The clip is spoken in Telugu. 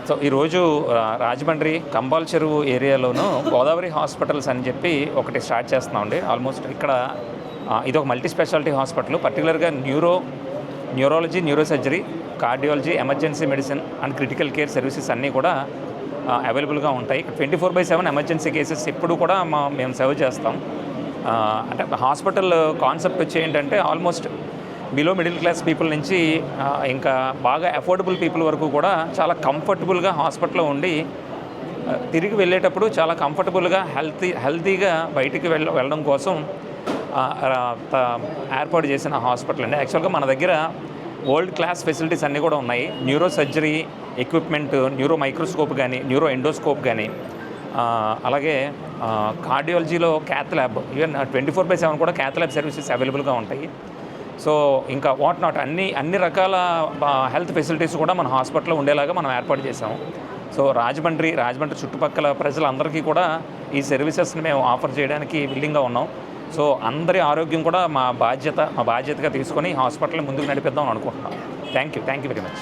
సో ఈరోజు రాజమండ్రి కంబాల్ చెరువు ఏరియాలోను గోదావరి హాస్పిటల్స్ అని చెప్పి ఒకటి స్టార్ట్ చేస్తున్నామండి. ఆల్మోస్ట్ ఇక్కడ ఇది ఒక మల్టీ స్పెషాలిటీ హాస్పిటల్. పర్టికులర్గా neurology, neurosurgery, cardiology, emergency medicine and critical care services అన్నీ కూడా అవైలబుల్గా ఉంటాయి. 24/7 ఎమర్జెన్సీ కేసెస్ ఎప్పుడు కూడా మేము సర్వ్ చేస్తాం. అంటే హాస్పిటల్ కాన్సెప్ట్ వచ్చి ఏంటంటే almost below middle class people నుంచి ఇంకా బాగా అఫోర్డబుల్ పీపుల్ వరకు కూడా చాలా కంఫర్టబుల్గా హాస్పిటల్లో ఉండి తిరిగి వెళ్ళేటప్పుడు చాలా కంఫర్టబుల్గా హెల్తీగా బయటికి వెళ్ళడం కోసం ఏర్పాటు చేసిన హాస్పిటల్ అండి. యాక్చువల్గా మన దగ్గర వరల్డ్ క్లాస్ ఫెసిలిటీస్ అన్నీ కూడా ఉన్నాయి. Neuro surgery equipment, neuro microscope కానీ, న్యూరో ఎండోస్కోప్ కానీ, అలాగే కార్డియాలజీలో క్యాత్ ల్యాబ్, ఈవెన్ 24/7 కూడా క్యాత్ ల్యాబ్ సర్వీసెస్ అవైలబుల్గా ఉంటాయి. సో ఇంకా వాట్ నాట్ అన్ని రకాల హెల్త్ ఫెసిలిటీస్ కూడా మన హాస్పిటల్లో ఉండేలాగా మనం ఏర్పాటు చేసాము. సో రాజమండ్రి చుట్టుపక్కల ప్రజలందరికీ కూడా ఈ సర్వీసెస్ని మేము ఆఫర్ చేయడానికి విల్లింగ్గా ఉన్నాం. సో అందరి ఆరోగ్యం కూడా మా బాధ్యతగా తీసుకొని హాస్పిటల్ని ముందుకు నడిపిద్దాం అనుకుంటున్నాం. Thank you very much.